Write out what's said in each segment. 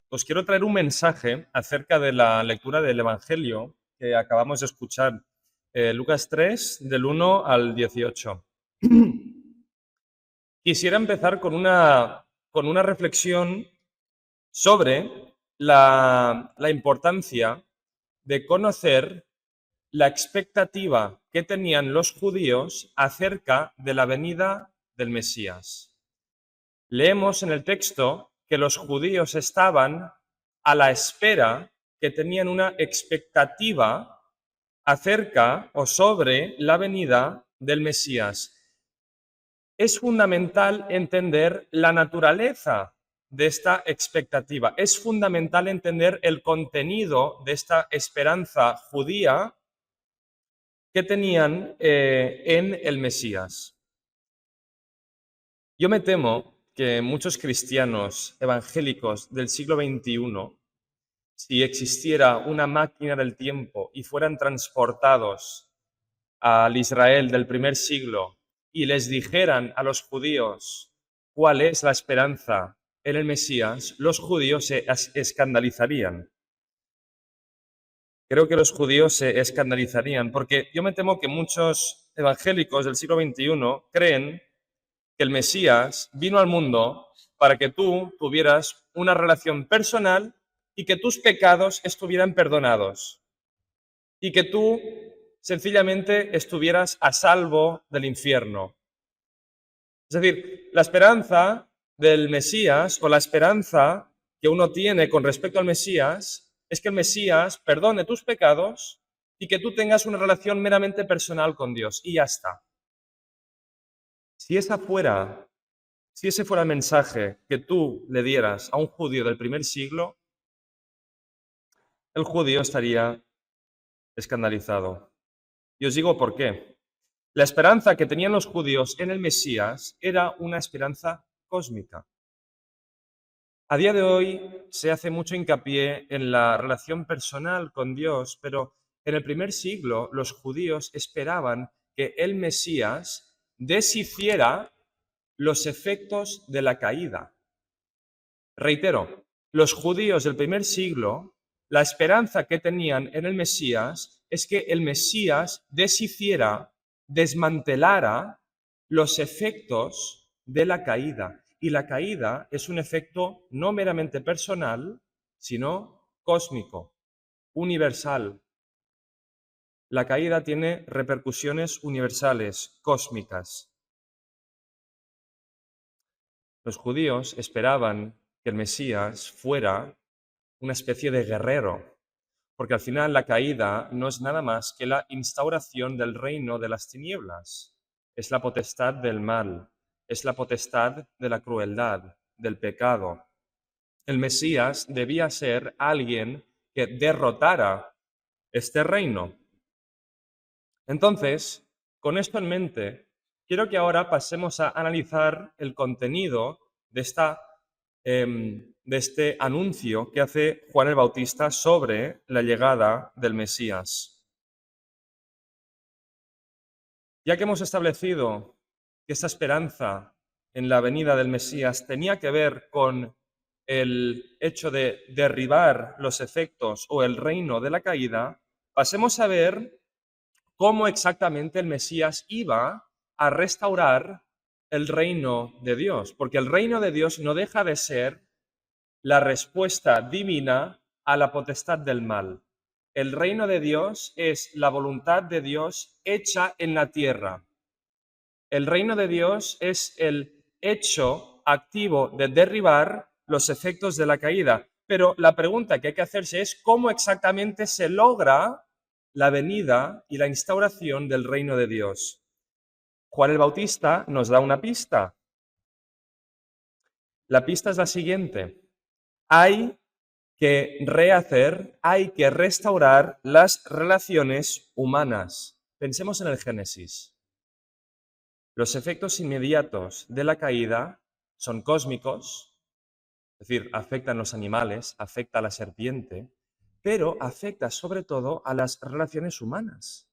os quiero traer un mensaje acerca de la lectura del Evangelio que acabamos de escuchar, Lucas 3, del 1 al 18. Quisiera empezar con una reflexión sobre la importancia de conocer la expectativa que tenían los judíos acerca de la venida del Mesías. Leemos en el texto que los judíos estaban a la espera, que tenían una expectativa acerca o sobre la venida del Mesías. Es fundamental entender la naturaleza de esta expectativa. Es fundamental entender el contenido de esta esperanza judía que tenían en el Mesías. Yo me temo que muchos cristianos evangélicos del siglo XXI, si existiera una máquina del tiempo y fueran transportados al Israel del primer siglo y les dijeran a los judíos cuál es la esperanza en el Mesías, los judíos se escandalizarían. Creo que los judíos se escandalizarían, porque yo me temo que muchos evangélicos del siglo XXI creen que el Mesías vino al mundo para que tú tuvieras una relación personal y que tus pecados estuvieran perdonados y que tú sencillamente estuvieras a salvo del infierno. Es decir, la esperanza del Mesías o la esperanza que uno tiene con respecto al Mesías es que el Mesías perdone tus pecados y que tú tengas una relación meramente personal con Dios y ya está. Si ese fuera el mensaje que tú le dieras a un judío del primer siglo, el judío estaría escandalizado. Y os digo por qué. La esperanza que tenían los judíos en el Mesías era una esperanza cósmica. A día de hoy se hace mucho hincapié en la relación personal con Dios, pero en el primer siglo los judíos esperaban que el Mesías deshiciera los efectos de la caída. Reitero, los judíos del primer siglo, la esperanza que tenían en el Mesías es que el Mesías deshiciera, desmantelara los efectos de la caída. Y la caída es un efecto no meramente personal, sino cósmico, universal. La caída tiene repercusiones universales, cósmicas. Los judíos esperaban que el Mesías fuera una especie de guerrero, porque al final la caída no es nada más que la instauración del reino de las tinieblas. Es la potestad del mal, es la potestad de la crueldad, del pecado. El Mesías debía ser alguien que derrotara este reino. Entonces, con esto en mente, quiero que ahora pasemos a analizar el contenido de este anuncio que hace Juan el Bautista sobre la llegada del Mesías. Ya que hemos establecido que esta esperanza en la venida del Mesías tenía que ver con el hecho de derribar los efectos o el reino de la caída, pasemos a ver cómo exactamente el Mesías iba a restaurar el reino de Dios, porque el reino de Dios no deja de ser la respuesta divina a la potestad del mal. El reino de Dios es la voluntad de Dios hecha en la tierra. El reino de Dios es el hecho activo de derribar los efectos de la caída. Pero la pregunta que hay que hacerse es cómo exactamente se logra la venida y la instauración del reino de Dios. Juan el Bautista nos da una pista. La pista es la siguiente. Hay que rehacer, hay que restaurar las relaciones humanas. Pensemos en el Génesis. Los efectos inmediatos de la caída son cósmicos, es decir, afectan a los animales, afecta a la serpiente, pero afecta sobre todo a las relaciones humanas.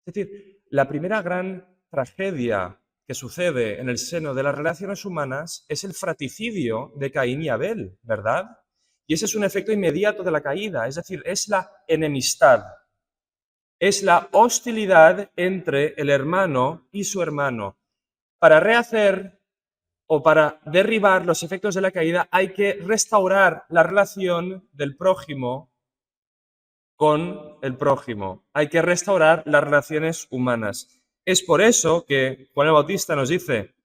Es decir, la primera gran tragedia que sucede en el seno de las relaciones humanas es el fratricidio de Caín y Abel, ¿verdad? Y ese es un efecto inmediato de la caída, es decir, es la enemistad, es la hostilidad entre el hermano y su hermano. Para rehacer o para derribar los efectos de la caída hay que restaurar la relación del prójimo con el prójimo. Hay que restaurar las relaciones humanas. Es por eso que Juan el Bautista nos dice: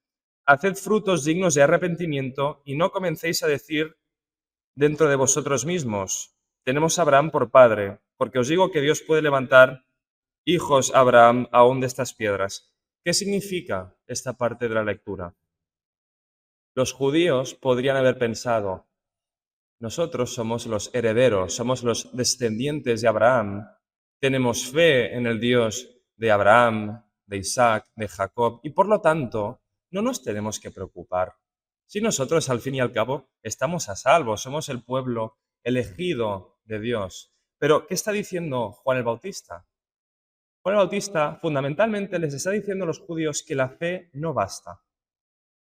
haced frutos dignos de arrepentimiento y no comencéis a decir dentro de vosotros mismos: tenemos a Abraham por padre, porque os digo que Dios puede levantar hijos a Abraham aún de estas piedras. ¿Qué significa esta parte de la lectura? Los judíos podrían haber pensado: nosotros somos los herederos, somos los descendientes de Abraham, tenemos fe en el Dios de Abraham, de Isaac, de Jacob, y por lo tanto no nos tenemos que preocupar. Si nosotros al fin y al cabo estamos a salvo, somos el pueblo elegido de Dios. Pero, ¿qué está diciendo Juan el Bautista? Juan el Bautista fundamentalmente les está diciendo a los judíos que la fe no basta.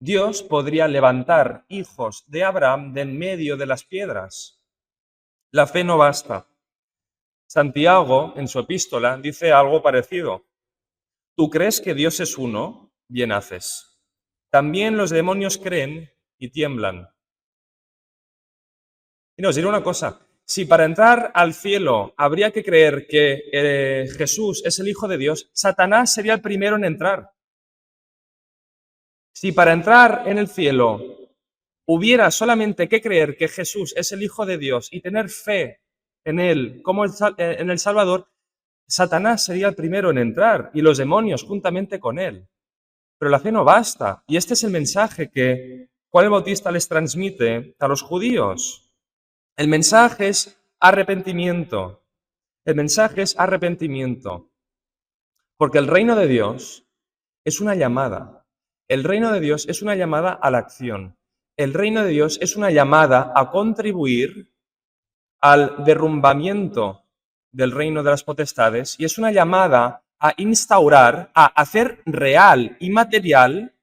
Dios podría levantar hijos de Abraham de en medio de las piedras. La fe no basta. Santiago, en su epístola, dice algo parecido. ¿Tú crees que Dios es uno? Bien haces. También los demonios creen y tiemblan. Y os diré una cosa. Si para entrar al cielo habría que creer que Jesús es el Hijo de Dios, Satanás sería el primero en entrar. Si para entrar en el cielo hubiera solamente que creer que Jesús es el Hijo de Dios y tener fe en Él como en el Salvador, Satanás sería el primero en entrar y los demonios juntamente con Él. Pero la fe no basta. Y este es el mensaje que Juan el Bautista les transmite a los judíos. El mensaje es arrepentimiento. El mensaje es arrepentimiento. Porque el reino de Dios es una llamada. El reino de Dios es una llamada a la acción. El reino de Dios es una llamada a contribuir al derrumbamiento del reino de las potestades y es una llamada a instaurar, a hacer real y material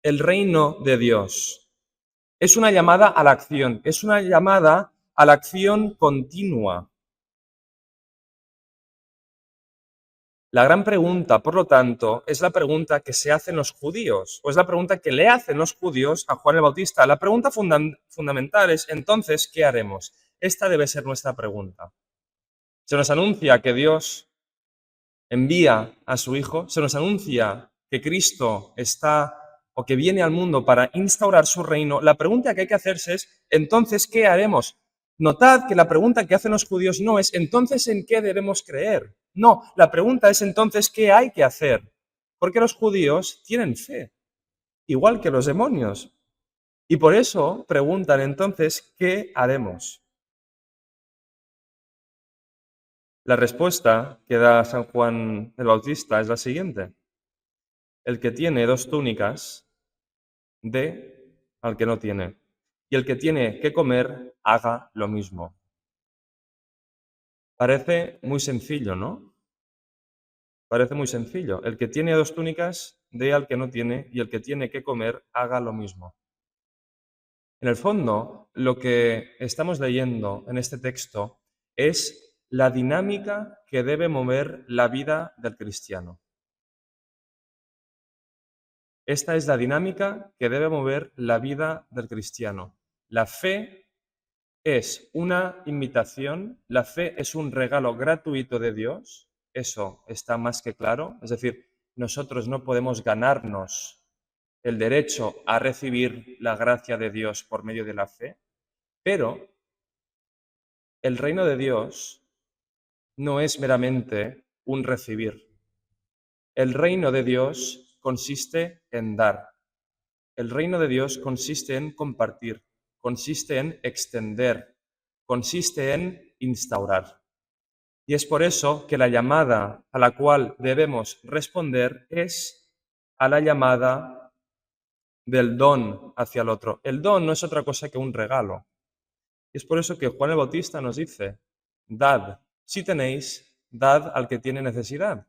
el reino de Dios. Es una llamada a la acción, es una llamada a la acción continua. La gran pregunta, por lo tanto, es la pregunta que se hacen los judíos, o es la pregunta que le hacen los judíos a Juan el Bautista. La pregunta fundamental es, entonces, ¿qué haremos? Esta debe ser nuestra pregunta. Se nos anuncia que Dios envía a su Hijo, se nos anuncia que Cristo está o que viene al mundo para instaurar su reino. La pregunta que hay que hacerse es, entonces, ¿qué haremos? Notad que la pregunta que hacen los judíos no es, entonces, ¿en qué debemos creer? No, la pregunta es, entonces, ¿qué hay que hacer? Porque los judíos tienen fe, igual que los demonios. Y por eso preguntan, entonces, ¿qué haremos? La respuesta que da San Juan el Bautista es la siguiente. El que tiene dos túnicas, dé al que no tiene. Y el que tiene que comer, haga lo mismo. Parece muy sencillo, ¿no? Parece muy sencillo. El que tiene dos túnicas, dé al que no tiene, y el que tiene que comer, haga lo mismo. En el fondo, lo que estamos leyendo en este texto es la dinámica que debe mover la vida del cristiano. Esta es la dinámica que debe mover la vida del cristiano. La fe es una invitación, la fe es un regalo gratuito de Dios, eso está más que claro. Es decir, nosotros no podemos ganarnos el derecho a recibir la gracia de Dios por medio de la fe, pero el reino de Dios no es meramente un recibir. El reino de Dios consiste en dar. El reino de Dios consiste en compartir, consiste en extender, consiste en instaurar. Y es por eso que la llamada a la cual debemos responder es a la llamada del don hacia el otro. El don no es otra cosa que un regalo. Y es por eso que Juan el Bautista nos dice, dad, si tenéis, dad al que tiene necesidad.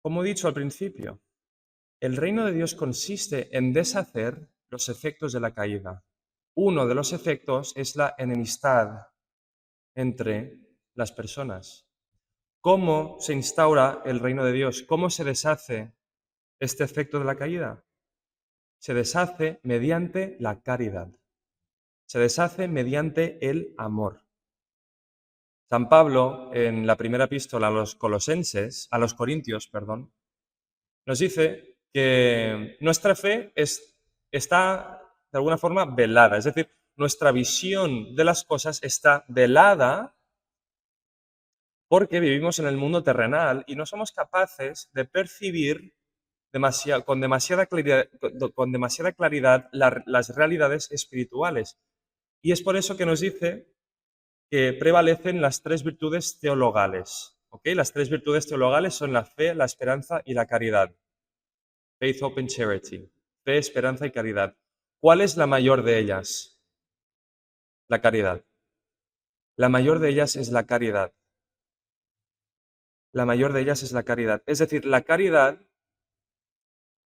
Como he dicho al principio, el reino de Dios consiste en deshacer los efectos de la caída. uno de los efectos es la enemistad entre las personas. ¿Cómo se instaura el reino de Dios? ¿Cómo se deshace este efecto de la caída? Se deshace mediante la caridad. Se deshace mediante el amor. San Pablo, en la primera epístola a los Corintios, perdón, nos dice que nuestra fe está de alguna forma velada, es decir, nuestra visión de las cosas está velada porque vivimos en el mundo terrenal y no somos capaces de percibir con demasiada claridad las realidades espirituales. Y es por eso que nos dice que prevalecen las tres virtudes teologales. ¿Ok? Las tres virtudes teologales son la fe, la esperanza y la caridad. Faith, Hope and Charity. Fe, esperanza y caridad. ¿Cuál es la mayor de ellas? La caridad. La mayor de ellas es la caridad. La mayor de ellas es la caridad. Es decir, la caridad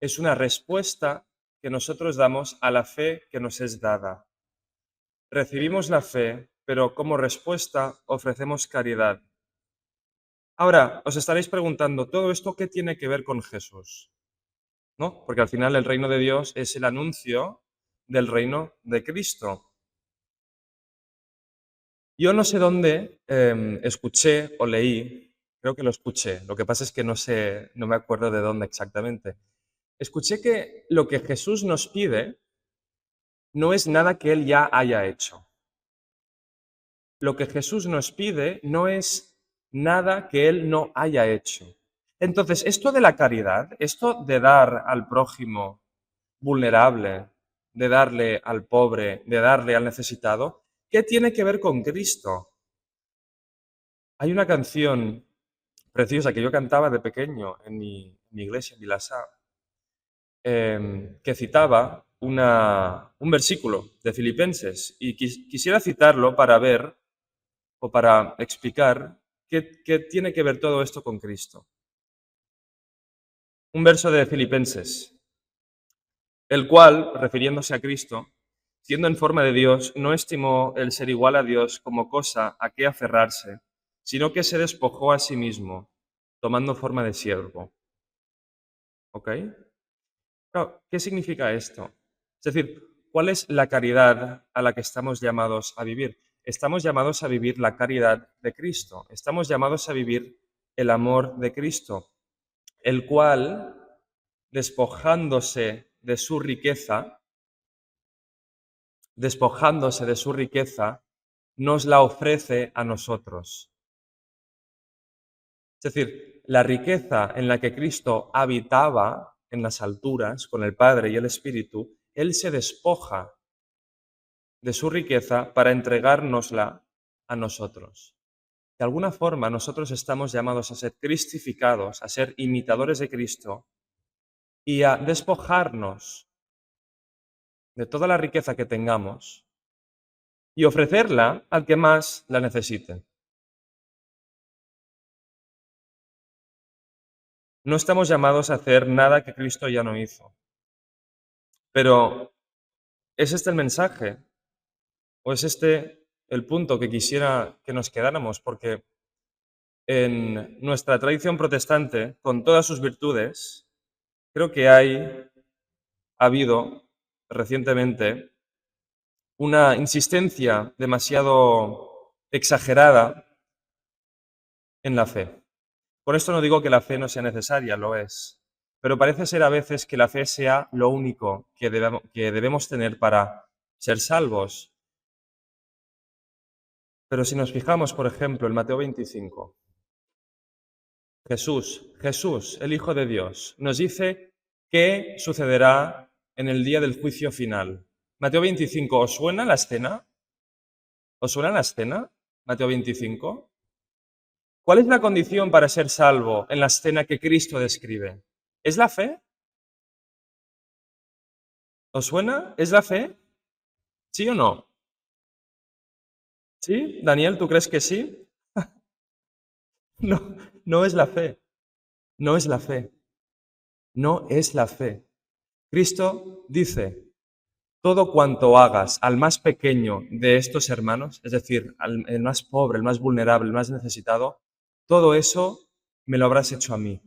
es una respuesta que nosotros damos a la fe que nos es dada. Recibimos la fe, pero como respuesta ofrecemos caridad. Ahora, os estaréis preguntando, ¿todo esto qué tiene que ver con Jesús? ¿No? Porque al final el reino de Dios es el anuncio del reino de Cristo. Yo no sé dónde escuché o leí, creo que lo escuché, lo que pasa es que no me acuerdo de dónde exactamente. Escuché que lo que Jesús nos pide no es nada que Él ya haya hecho. Lo que Jesús nos pide no es nada que Él no haya hecho. Entonces, esto de la caridad, esto de dar al prójimo vulnerable, de darle al pobre, de darle al necesitado, ¿qué tiene que ver con Cristo? Hay una canción preciosa que yo cantaba de pequeño en mi iglesia, en Vilassar, que citaba un versículo de Filipenses y quisiera citarlo para ver o para explicar qué tiene que ver todo esto con Cristo. Un verso de Filipenses, el cual, refiriéndose a Cristo, siendo en forma de Dios, no estimó el ser igual a Dios como cosa a qué aferrarse, sino que se despojó a sí mismo, tomando forma de siervo. ¿Ok? Claro, ¿qué significa esto? Es decir, ¿cuál es la caridad a la que estamos llamados a vivir? Estamos llamados a vivir la caridad de Cristo. Estamos llamados a vivir el amor de Cristo, el cual, despojándose de su riqueza, nos la ofrece a nosotros. Es decir, la riqueza en la que Cristo habitaba en las alturas con el Padre y el Espíritu, Él se despoja de su riqueza para entregárnosla a nosotros. De alguna forma, nosotros estamos llamados a ser cristificados, a ser imitadores de Cristo y a despojarnos de toda la riqueza que tengamos y ofrecerla al que más la necesite. No estamos llamados a hacer nada que Cristo ya no hizo. Pero ¿es este el mensaje? ¿O es este el punto que quisiera que nos quedáramos? Porque en nuestra tradición protestante, con todas sus virtudes, creo que ha habido recientemente una insistencia demasiado exagerada en la fe. Con esto no digo que la fe no sea necesaria, lo es, pero parece ser a veces que la fe sea lo único que debemos tener para ser salvos. Pero si nos fijamos, por ejemplo, en Mateo 25, Jesús, el Hijo de Dios, nos dice qué sucederá en el día del juicio final. Mateo 25, ¿os suena la escena? ¿Os suena la escena? Mateo 25. ¿Cuál es la condición para ser salvo en la escena que Cristo describe? ¿Es la fe? ¿Os suena? ¿Es la fe? ¿Sí o no? ¿Sí? Daniel, ¿tú crees que sí? No, no es la fe. No es la fe. No es la fe. Cristo dice, todo cuanto hagas al más pequeño de estos hermanos, es decir, el más pobre, el más vulnerable, el más necesitado, todo eso me lo habrás hecho a mí.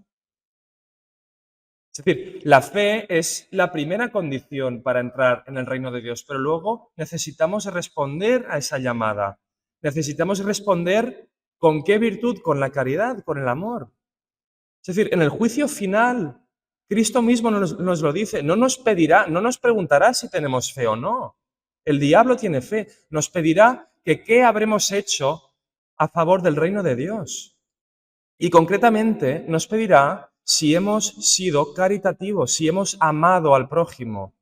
Es decir, la fe es la primera condición para entrar en el reino de Dios, pero luego necesitamos responder a esa llamada. Necesitamos responder con qué virtud, con la caridad, con el amor. Es decir, en el juicio final, Cristo mismo nos lo dice, no nos pedirá, no nos preguntará si tenemos fe o no. El diablo tiene fe, nos pedirá que qué habremos hecho a favor del reino de Dios. Y concretamente nos pedirá si hemos sido caritativos, si hemos amado al prójimo.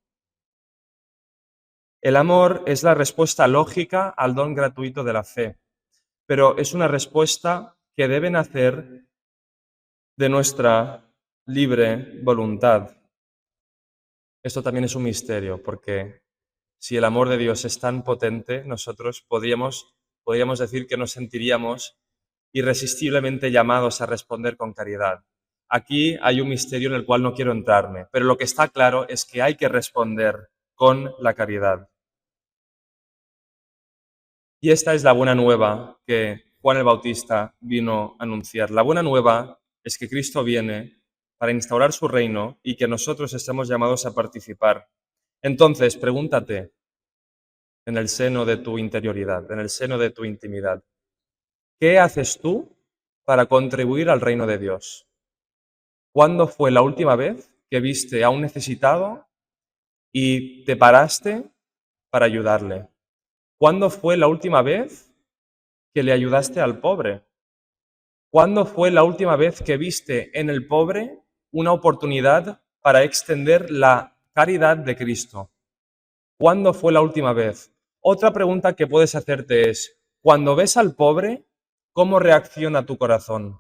El amor es la respuesta lógica al don gratuito de la fe, pero es una respuesta que debe nacer de nuestra libre voluntad. Esto también es un misterio, porque si el amor de Dios es tan potente, nosotros podríamos decir que nos sentiríamos irresistiblemente llamados a responder con caridad. Aquí hay un misterio en el cual no quiero entrarme, pero lo que está claro es que hay que responder con la caridad. Y esta es la buena nueva que Juan el Bautista vino a anunciar. La buena nueva es que Cristo viene para instaurar su reino y que nosotros estamos llamados a participar. Entonces, pregúntate en el seno de tu interioridad, en el seno de tu intimidad, ¿qué haces tú para contribuir al reino de Dios? ¿Cuándo fue la última vez que viste a un necesitado y te paraste para ayudarle? ¿Cuándo fue la última vez que le ayudaste al pobre? ¿Cuándo fue la última vez que viste en el pobre una oportunidad para extender la caridad de Cristo? ¿Cuándo fue la última vez? Otra pregunta que puedes hacerte es, cuando ves al pobre, ¿cómo reacciona tu corazón?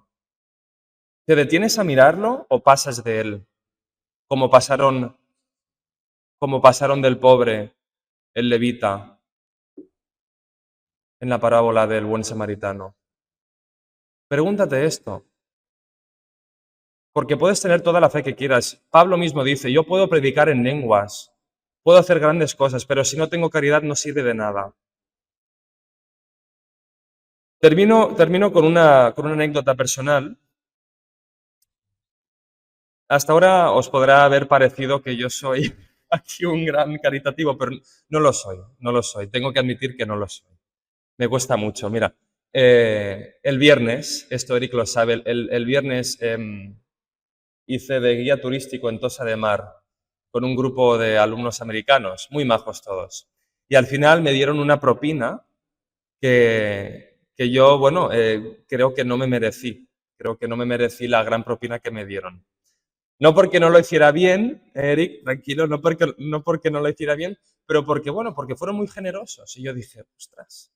¿Te detienes a mirarlo o pasas de él? Como pasaron, como pasaron del pobre el levita en la parábola del buen samaritano. Pregúntate esto, porque puedes tener toda la fe que quieras. Pablo mismo dice, yo puedo predicar en lenguas, puedo hacer grandes cosas, pero si no tengo caridad no sirve de nada. Termino con una anécdota personal. Hasta ahora os podrá haber parecido que yo soy aquí un gran caritativo, pero no lo soy, no lo soy. Tengo que admitir que no lo soy. Me cuesta mucho. Mira, el viernes, esto Eric lo sabe, el viernes hice de guía turístico en Tossa de Mar con un grupo de alumnos americanos, muy majos todos. Y al final me dieron una propina que yo, bueno, creo que no me merecí. Creo que no me merecí la gran propina que me dieron. No porque no lo hiciera bien, Eric, tranquilo, no porque no lo hiciera bien, pero porque, bueno, porque fueron muy generosos. Y yo dije, ostras.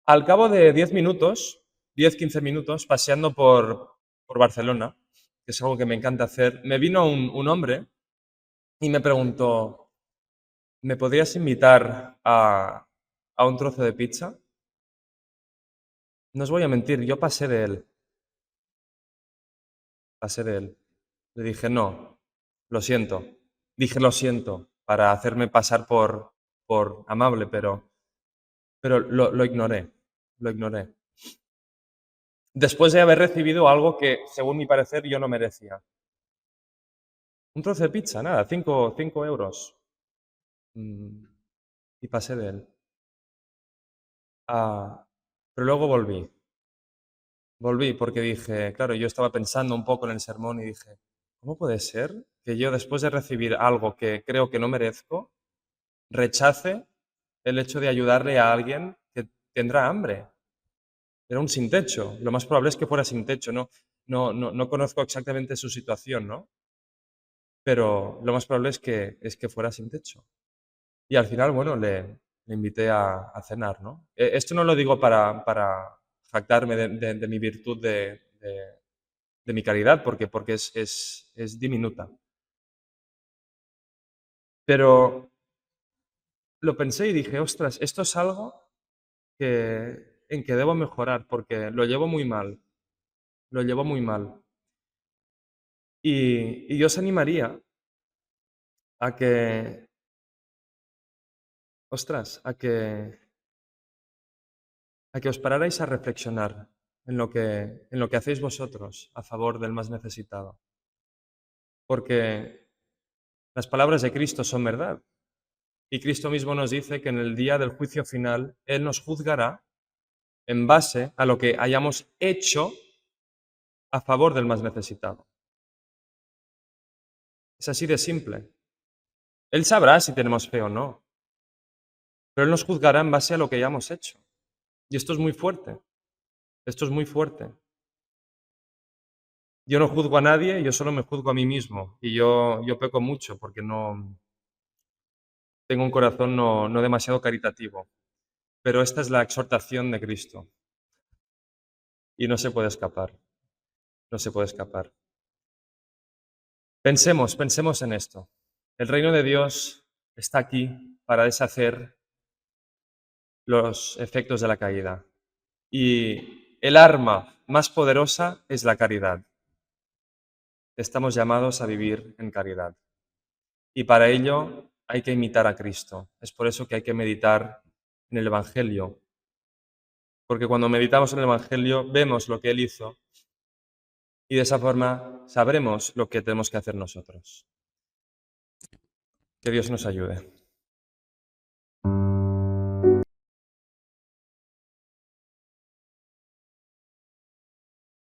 Al cabo de 10 minutos, 10-15 minutos, paseando por Barcelona, que es algo que me encanta hacer, me vino un hombre y me preguntó, ¿me podrías invitar a un trozo de pizza? No os voy a mentir, yo pasé de él, pasé de él. Le dije, no, lo siento. Dije, lo siento, para hacerme pasar por amable, pero lo ignoré, lo ignoré. Después de haber recibido algo que, según mi parecer, yo no merecía. Un trozo de pizza, nada, 5 euros. Mm, y pasé de él. Ah, pero luego volví. Volví porque dije, claro, yo estaba pensando un poco en el sermón y dije, ¿cómo puede ser que yo después de recibir algo que creo que no merezco, rechace el hecho de ayudarle a alguien que tendrá hambre? Era un sin techo. Lo más probable es que fuera sin techo. No conozco exactamente su situación, ¿no? Pero lo más probable es que fuera sin techo. Y al final, bueno, le invité a cenar, ¿no? Esto no lo digo para jactarme de mi virtud de mi caridad, porque es diminuta. Pero lo pensé y dije, ostras, esto es algo en que debo mejorar, porque lo llevo muy mal, lo llevo muy mal. Y yo os animaría a que, ostras, a que os pararais a reflexionar en lo que hacéis vosotros a favor del más necesitado. Porque las palabras de Cristo son verdad. Y Cristo mismo nos dice que en el día del juicio final Él nos juzgará en base a lo que hayamos hecho a favor del más necesitado. Es así de simple. Él sabrá si tenemos fe o no, pero Él nos juzgará en base a lo que hayamos hecho. Y esto es muy fuerte. Esto es muy fuerte. Yo no juzgo a nadie, yo solo me juzgo a mí mismo. Y yo peco mucho porque no tengo un corazón no demasiado caritativo. Pero esta es la exhortación de Cristo. Y no se puede escapar. No se puede escapar. Pensemos en esto. El reino de Dios está aquí para deshacer los efectos de la caída. Y el arma más poderosa es la caridad. Estamos llamados a vivir en caridad. Y para ello hay que imitar a Cristo. Es por eso que hay que meditar en el Evangelio. Porque cuando meditamos en el Evangelio vemos lo que Él hizo y de esa forma sabremos lo que tenemos que hacer nosotros. Que Dios nos ayude.